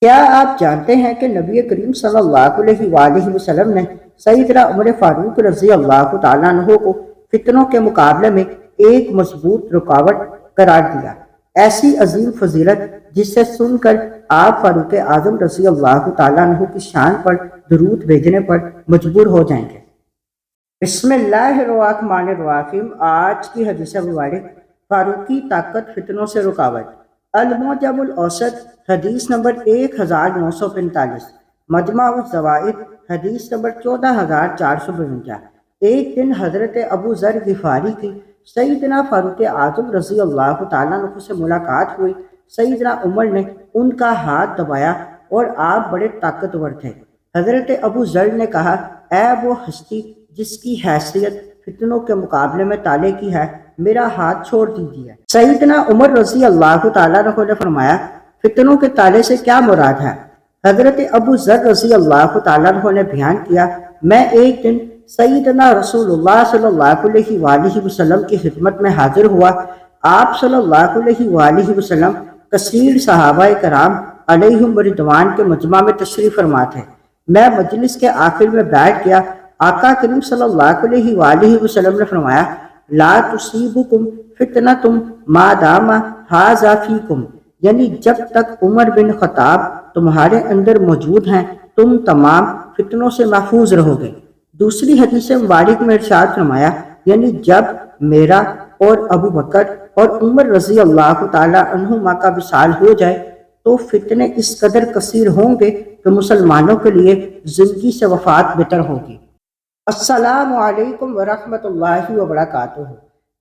کیا آپ جانتے ہیں کہ نبی کریم صلی اللہ علیہ وآلہ وسلم نے سیدنا عمر فاروق رضی اللہ تعالیٰ عنہ کو فتنوں کے مقابلے میں ایک مضبوط رکاوٹ قرار دیا؟ ایسی عظیم فضیلت جسے سن کر آپ فاروق اعظم رضی اللہ تعالیٰ عنہ کی شان پر درود بھیجنے پر مجبور ہو جائیں گے۔ بسم اللہ الرحمن الرحیم۔ آج کی حدیث مبارک، فاروقی طاقت فتنوں سے رکاوٹ۔ المعجم الاوسط حدیث نمبر 1945، مجمع الزوائد حدیث نمبر 14452۔ ایک دن حضرت ابو ذر غفاری کی سیدنا فاروق اعظم رضی اللہ تعالیٰ عنہ سے ملاقات ہوئی۔ سیدنا عمر نے ان کا ہاتھ دبایا اور آپ بڑے طاقتور تھے۔ حضرت ابو ذر نے کہا، اے وہ ہستی جس کی حیثیت فتنوں کے مقابلے میں تالے کی ہے، میرا ہاتھ چھوڑ دیجیے۔ سیدنا عمر رضی اللہ تعالیٰ عنہ نے فرمایا، فتنوں کے تالے سے کیا مراد ہے؟ حضرت ابو ذر رضی اللہ تعالیٰ عنہ نے بیان کیا، میں ایک دن سیدنا رسول اللہ صلی اللہ علیہ وآلہ وسلم کی خدمت میں حاضر ہوا۔ آپ صلی اللہ علیہ وآلہ وسلم کثیر صحابہ کرام علیہم رضوان کے مجمع میں تشریف فرما تھے۔ میں مجلس کے آخر میں بیٹھ گیا۔ آقا کریم صلی اللہ علیہ وآلہ وسلم نے فرمایا، لا تصیبکم فتنۃ ما دام ھذا فیکم، یعنی جب تک عمر بن خطاب تمہارے اندر موجود ہیں تم تمام فتنوں سے محفوظ رہو گے۔ دوسری حدیث مبارک میں ارشاد فرمایا، یعنی جب میرا اور ابو بکر اور عمر رضی اللہ تعالی عنہما کا وصال ہو جائے تو فتنے اس قدر کثیر ہوں گے کہ مسلمانوں کے لیے زندگی سے وفات بہتر ہوگی۔ السلام علیکم ورحمۃ اللہ وبرکاتہ۔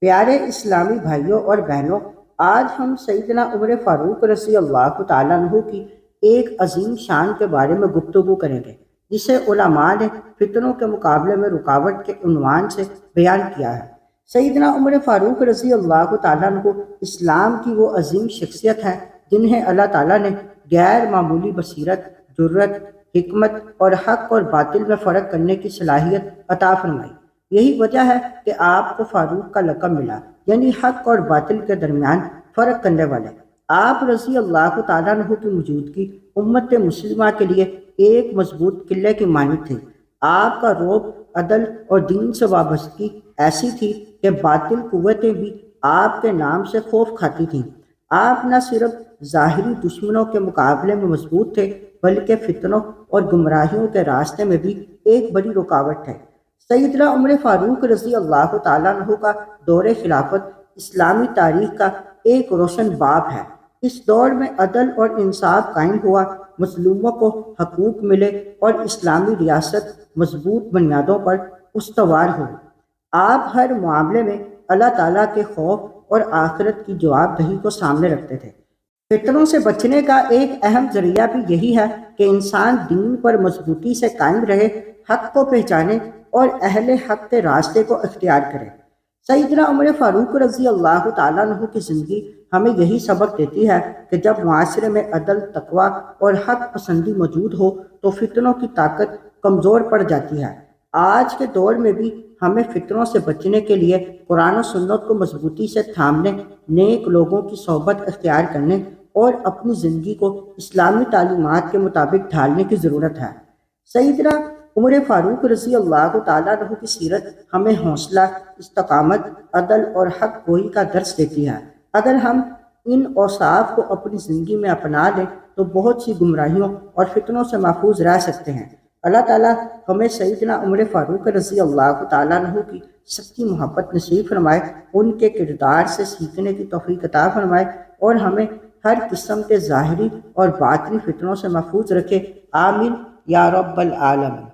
پیارے اسلامی بھائیوں اور بہنوں، آج ہم سیدنا عمر فاروق رضی اللہ تعالیٰ عنہ کی ایک عظیم شان کے بارے میں گفتگو کریں گے، جسے علماء نے فتنوں کے مقابلے میں رکاوٹ کے عنوان سے بیان کیا ہے۔ سیدنا عمر فاروق رضی اللہ تعالیٰ عنہ اسلام کی وہ عظیم شخصیت ہے جنہیں اللہ تعالیٰ نے غیر معمولی بصیرت، جرت، حکمت اور حق اور باطل میں فرق کرنے کی صلاحیت عطا فرمائی۔ یہی وجہ ہے کہ آپ کو فاروق کا لقب ملا، یعنی حق اور باطل کے درمیان فرق کرنے والے۔ آپ رضی اللہ تعالیٰ عنہ کی موجودگی امت مسلمہ کے لیے ایک مضبوط قلعے کی مانند تھی۔ آپ کا رعب، عدل اور دین سے وابستگی ایسی تھی کہ باطل قوتیں بھی آپ کے نام سے خوف کھاتی تھیں۔ آپ نہ صرف ظاہری دشمنوں کے مقابلے میں مضبوط تھے بلکہ فتنوں اور گمراہیوں کے راستے میں بھی ایک بڑی رکاوٹ ہے۔ سیدنا عمر فاروق رضی اللہ تعالیٰ عنہ کا دور خلافت اسلامی تاریخ کا ایک روشن باب ہے۔ اس دور میں عدل اور انصاف قائم ہوا، مظلوموں کو حقوق ملے اور اسلامی ریاست مضبوط بنیادوں پر استوار ہوئی۔ آپ ہر معاملے میں اللہ تعالیٰ کے خوف اور آخرت کی جواب دہی کو سامنے رکھتے تھے۔ فتنوں سے بچنے کا ایک اہم ذریعہ بھی یہی ہے کہ انسان دین پر مضبوطی سے قائم رہے، حق کو پہچانے اور اہل حق کے راستے کو اختیار کرے۔ سیدنا عمر فاروق رضی اللہ تعالیٰ عنہ کی زندگی ہمیں یہی سبق دیتی ہے کہ جب معاشرے میں عدل، تقوی اور حق پسندی موجود ہو تو فتنوں کی طاقت کمزور پڑ جاتی ہے۔ آج کے دور میں بھی ہمیں فتنوں سے بچنے کے لیے قرآن و سنت کو مضبوطی سے تھامنے، نیک لوگوں کی صحبت اختیار کرنے اور اپنی زندگی کو اسلامی تعلیمات کے مطابق ڈھالنے کی ضرورت ہے۔ سیدنا عمر فاروق رضی اللہ تعالیٰ عنہ کی سیرت ہمیں حوصلہ، استقامت، عدل اور حق گوئی کا درس دیتی ہے۔ اگر ہم ان اوصاف کو اپنی زندگی میں اپنا لیں تو بہت سی گمراہیوں اور فتنوں سے محفوظ رہ سکتے ہیں۔ اللہ تعالیٰ ہمیں سیدنا عمر فاروق رضی اللہ تعالیٰ عنہ کی سچی محبت نصیب فرمائے، ان کے کردار سے سیکھنے کی توفیق عطا فرمائے اور ہمیں ہر قسم کے ظاہری اور باطنی فتنوں سے محفوظ رکھے۔ آمین یا رب العالمین۔